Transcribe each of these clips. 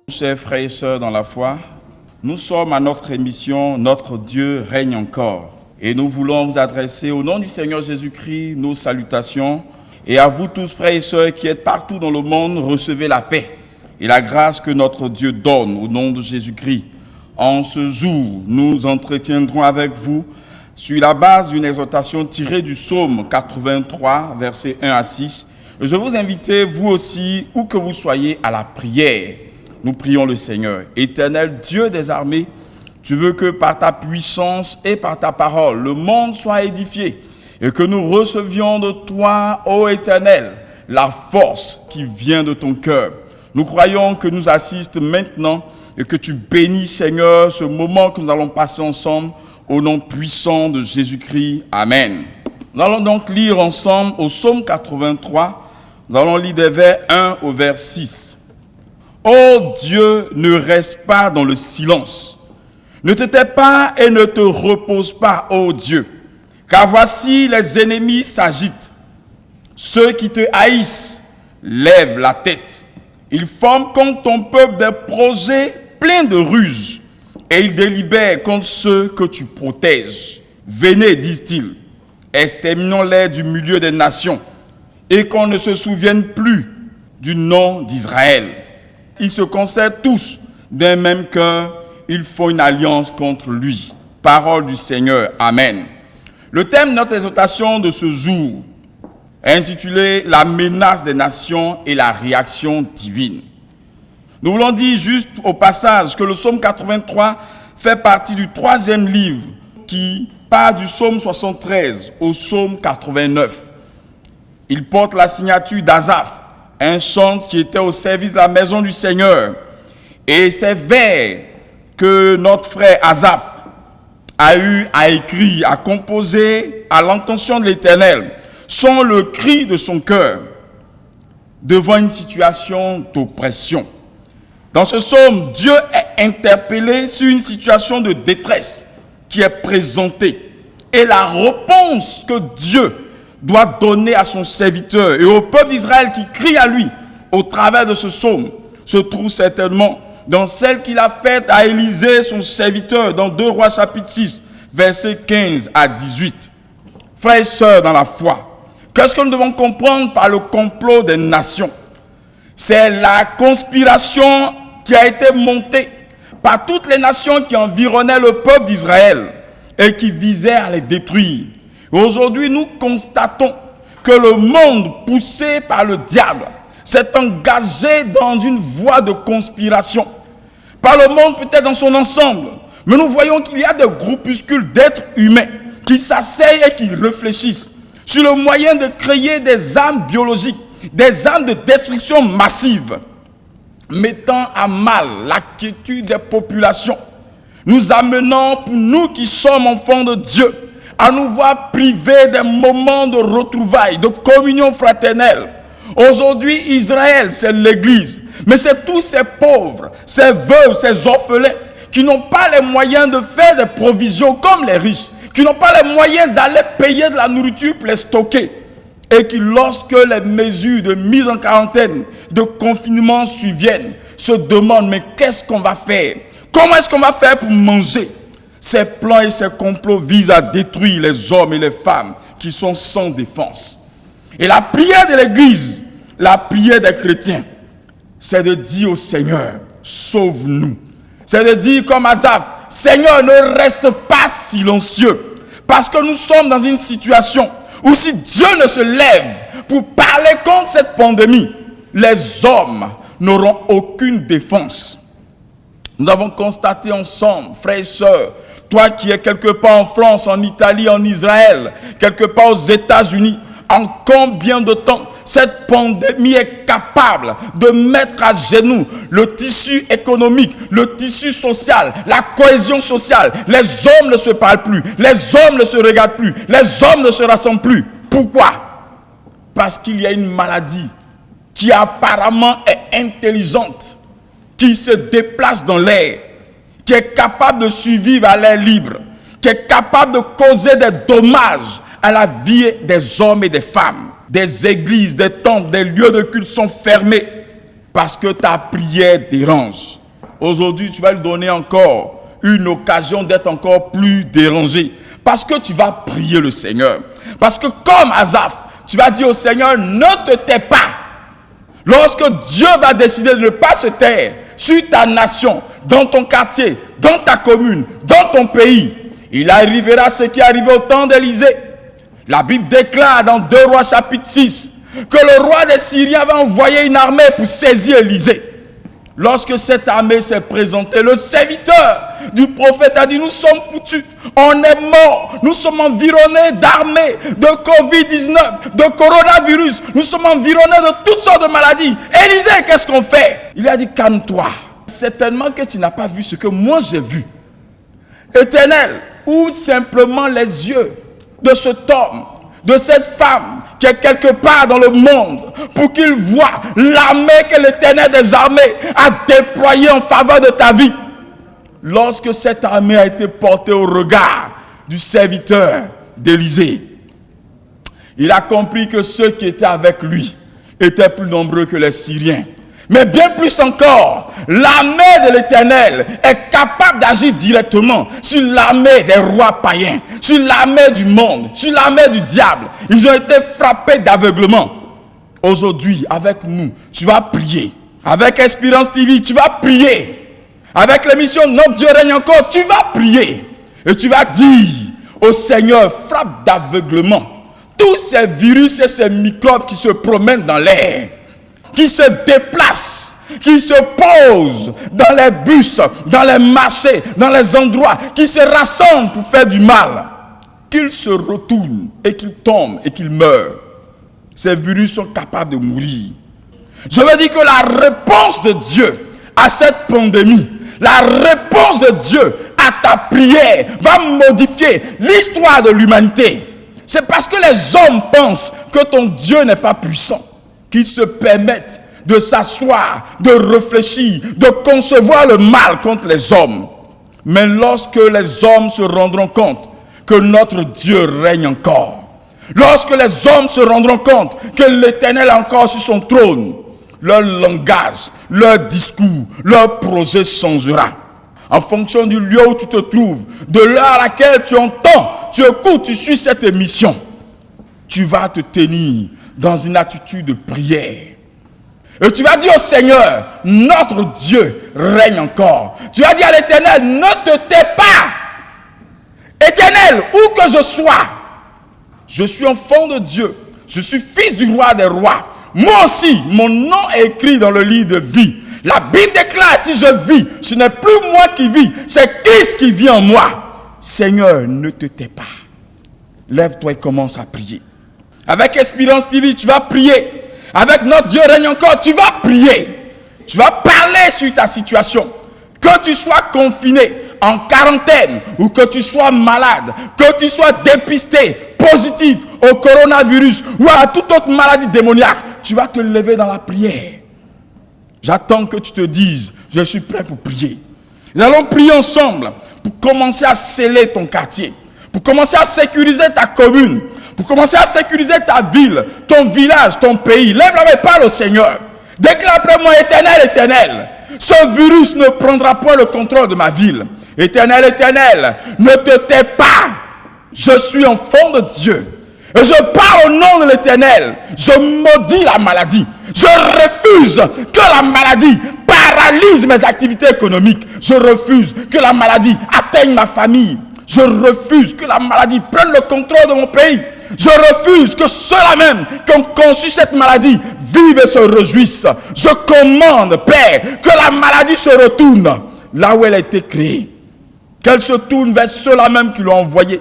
Chers frères et sœurs dans la foi, nous sommes à notre émission « Notre Dieu règne encore » et nous voulons vous adresser au nom du Seigneur Jésus-Christ nos salutations et à vous tous frères et sœurs qui êtes partout dans le monde, recevez la paix et la grâce que notre Dieu donne au nom de Jésus-Christ. En ce jour, nous entretiendrons avec vous sur la base d'une exhortation tirée du psaume 83, versets 1 à 6. Je vous invite, vous aussi, où que vous soyez, à la prière. Nous prions le Seigneur. Éternel Dieu des armées, tu veux que par ta puissance et par ta parole, le monde soit édifié et que nous recevions de toi, ô Éternel, la force qui vient de ton cœur. Nous croyons que nous assistes maintenant et que tu bénis, Seigneur, ce moment que nous allons passer ensemble au nom puissant de Jésus-Christ. Amen. Nous allons donc lire ensemble au psaume 83. Nous allons lire des vers 1 au vers 6. Ô Dieu, ne reste pas dans le silence. Ne te tais pas et ne te repose pas, ô Dieu. Car voici les ennemis s'agitent. Ceux qui te haïssent lèvent la tête. Ils forment contre ton peuple des projets pleins de ruses. Et ils délibèrent contre ceux que tu protèges. Venez, disent-ils, exterminons-les du milieu des nations. Et qu'on ne se souvienne plus du nom d'Israël. Ils se concèrent tous d'un même cœur. Ils font une alliance contre lui. Parole du Seigneur. Amen. Le thème de notre exhortation de ce jour est intitulé « La menace des nations et la réaction divine ». Nous voulons dire juste au passage que le psaume 83 fait partie du troisième livre qui part du psaume 73 au psaume 89. Il porte la signature d'Asaph, un chant qui était au service de la maison du Seigneur. Et ces vers que notre frère Asaph a eu à écrire, à composer à l'intention de l'Éternel, sont le cri de son cœur devant une situation d'oppression. Dans ce psaume, Dieu est interpellé sur une situation de détresse qui est présentée. Et la réponse que Dieu doit donner à son serviteur et au peuple d'Israël qui crie à lui au travers de ce psaume se trouve certainement dans celle qu'il a faite à Élisée, son serviteur, dans 2 Rois chapitre 6, versets 15 à 18. Frères et sœurs dans la foi, qu'est-ce que nous devons comprendre par le complot des nations? C'est la conspiration qui a été montée par toutes les nations qui environnaient le peuple d'Israël et qui visaient à les détruire. Aujourd'hui, nous constatons que le monde, poussé par le diable, s'est engagé dans une voie de conspiration. Par le monde, peut-être dans son ensemble. Mais nous voyons qu'il y a des groupuscules d'êtres humains qui s'asseyent et qui réfléchissent sur le moyen de créer des armes biologiques, des armes de destruction massive, mettant à mal la quiétude des populations, nous amenant, pour nous qui sommes enfants de Dieu, à nous voir privés des moments de retrouvailles, de communion fraternelle. Aujourd'hui, Israël, c'est l'Église, mais c'est tous ces pauvres, ces veuves, ces orphelins qui n'ont pas les moyens de faire des provisions comme les riches, qui n'ont pas les moyens d'aller payer de la nourriture pour les stocker, et qui, lorsque les mesures de mise en quarantaine, de confinement surviennent, se demandent, mais qu'est-ce qu'on va faire? Comment est-ce qu'on va faire pour manger? Ces plans et ces complots visent à détruire les hommes et les femmes qui sont sans défense. Et la prière de l'Église, la prière des chrétiens, c'est de dire au Seigneur, sauve-nous. C'est de dire comme Asaph, Seigneur, ne reste pas silencieux. Parce que nous sommes dans une situation où si Dieu ne se lève pour parler contre cette pandémie, les hommes n'auront aucune défense. Nous avons constaté ensemble, frères et sœurs, toi qui es quelque part en France, en Italie, en Israël, quelque part aux États-Unis, en combien de temps cette pandémie est capable de mettre à genoux le tissu économique, le tissu social, la cohésion sociale. Les hommes ne se parlent plus, les hommes ne se regardent plus, les hommes ne se rassemblent plus. Pourquoi? Parce qu'il y a une maladie qui apparemment est intelligente, qui se déplace dans l'air, qui est capable de survivre à l'air libre, qui est capable de causer des dommages à la vie des hommes et des femmes. Des églises, des temples, des lieux de culte sont fermés. parce que ta prière dérange. Aujourd'hui, tu vas lui donner encore une occasion d'être encore plus dérangé. Parce que tu vas prier le Seigneur. Parce que comme Asaph, tu vas dire au Seigneur, ne te tais pas. Lorsque Dieu va décider de ne pas se taire sur ta nation, dans ton quartier, dans ta commune, dans ton pays, il arrivera ce qui est arrivé au temps d'Élisée. La Bible déclare dans 2 Rois chapitre 6 que le roi des Syriens va envoyer une armée pour saisir Élisée. Lorsque cette armée s'est présentée, le serviteur du prophète a dit, nous sommes foutus, on est morts, nous sommes environnés d'armées, de Covid-19, de coronavirus, nous sommes environnés de toutes sortes de maladies. Élisée, qu'est-ce qu'on fait? Il a dit, calme-toi. Certainement que tu n'as pas vu ce que moi j'ai vu. Éternel, ouvre simplement les yeux de cet homme, de cette femme qui est quelque part dans le monde, pour qu'il voie l'armée que l'Éternel des armées a déployée en faveur de ta vie. Lorsque cette armée a été portée au regard du serviteur d'Élisée, il a compris que ceux qui étaient avec lui étaient plus nombreux que les Syriens. Mais bien plus encore, l'armée de l'Éternel est capable d'agir directement sur l'armée des rois païens, sur l'armée du monde, sur l'armée du diable. Ils ont été frappés d'aveuglement. Aujourd'hui, avec nous, tu vas prier. Avec Espérance TV, tu vas prier. Avec l'émission Notre Dieu règne encore, tu vas prier. Et tu vas dire au Seigneur, frappe d'aveuglement tous ces virus et ces microbes qui se promènent dans l'air, qui se déplacent, qui se posent dans les bus, dans les marchés, dans les endroits, qui se rassemblent pour faire du mal, qu'ils se retournent et qu'ils tombent et qu'ils meurent. Ces virus sont capables de mourir. Je veux dire que la réponse de Dieu à cette pandémie, la réponse de Dieu à ta prière va modifier l'histoire de l'humanité. C'est parce que les hommes pensent que ton Dieu n'est pas puissant qu'ils se permettent de s'asseoir, de réfléchir, de concevoir le mal contre les hommes. Mais lorsque les hommes se rendront compte que notre Dieu règne encore, lorsque les hommes se rendront compte que l'Éternel est encore sur son trône, leur langage, leur discours, leur projet changera. En fonction du lieu où tu te trouves, de l'heure à laquelle tu entends, tu écoutes, tu suis cette émission, tu vas te tenir dans une attitude de prière. Et tu vas dire au Seigneur, notre Dieu règne encore. Tu vas dire à l'Éternel, ne te tais pas. Éternel, où que je sois, je suis enfant de Dieu. Je suis fils du roi des rois. Moi aussi, mon nom est écrit dans le livre de vie. La Bible déclare, si je vis, ce n'est plus moi qui vis, c'est Christ qui vit en moi. Seigneur, ne te tais pas. Lève-toi et commence à prier. Avec Espérance TV, tu vas prier. Avec Notre Dieu règne encore, tu vas prier. Tu vas parler sur ta situation. Que tu sois confiné, en quarantaine, ou que tu sois malade, que tu sois dépisté, positif au coronavirus, ou à toute autre maladie démoniaque, tu vas te lever dans la prière. J'attends que tu te dises, je suis prêt pour prier. Nous allons prier ensemble pour commencer à sceller ton quartier, pour commencer à sécuriser ta commune, pour commencer à sécuriser ta ville, ton village, ton pays. Lève la main et parle au Seigneur. Déclare après moi, Éternel, Éternel, ce virus ne prendra point le contrôle de ma ville. Éternel, Éternel, ne te tais pas. Je suis enfant de Dieu. Et je parle au nom de l'Éternel. Je maudis la maladie. Je refuse que la maladie paralyse mes activités économiques. Je refuse que la maladie atteigne ma famille. Je refuse que la maladie prenne le contrôle de mon pays. Je refuse que ceux-là même qui ont conçu cette maladie vivent et se réjouissent. Je commande, Père, que la maladie se retourne là où elle a été créée. Qu'elle se tourne vers ceux-là même qui l'ont envoyée.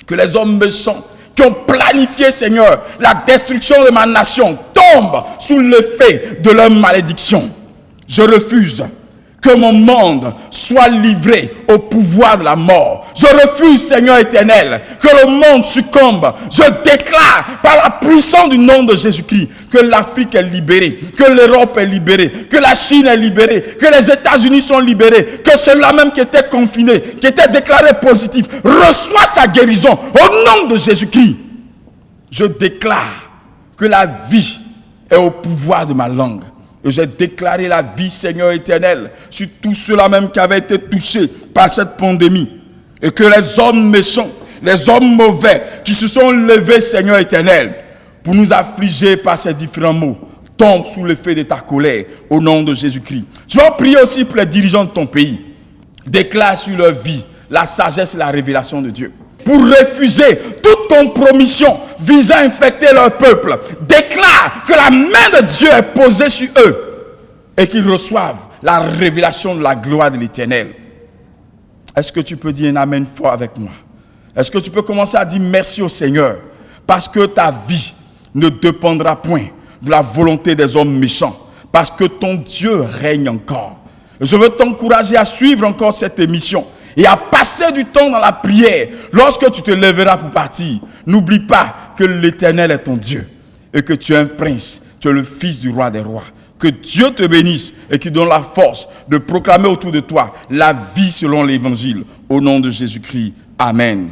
Que les hommes méchants qui ont planifié, Seigneur, la destruction de ma nation tombent sous l'effet de leur malédiction. Je refuse que mon monde soit livré au pouvoir de la mort. Je refuse, Seigneur éternel, que le monde succombe. Je déclare par la puissance du nom de Jésus-Christ que l'Afrique est libérée, que l'Europe est libérée, que la Chine est libérée, que les États-Unis sont libérés, que ceux-là même qui étaient confinés, qui étaient déclarés positifs, reçoivent sa guérison au nom de Jésus-Christ. Je déclare que la vie est au pouvoir de ma langue Et j'ai déclaré la vie, Seigneur éternel, sur tous ceux-là même qui avaient été touchés par cette pandémie. Et que les hommes méchants, les hommes mauvais qui se sont levés, Seigneur éternel, pour nous affliger par ces différents mots, tombent sous l'effet de ta colère au nom de Jésus-Christ. Tu vas prier aussi pour les dirigeants de ton pays. Déclare sur leur vie la sagesse et la révélation de Dieu. Pour refuser toute compromission visant à infecter leur peuple, déclare que la main de Dieu est posée sur eux et qu'ils reçoivent la révélation de la gloire de l'Éternel. Est-ce que tu peux dire un amen fort avec moi? Est-ce que tu peux commencer à dire merci au Seigneur? Parce que ta vie ne dépendra point de la volonté des hommes méchants. Parce que ton Dieu règne encore. Je veux t'encourager à suivre encore cette émission et à passer du temps dans la prière. Lorsque tu te lèveras pour partir, n'oublie pas que l'Éternel est ton Dieu et que tu es un prince, tu es le fils du roi des rois. Que Dieu te bénisse et qu'il donne la force de proclamer autour de toi la vie selon l'Évangile. Au nom de Jésus-Christ. Amen.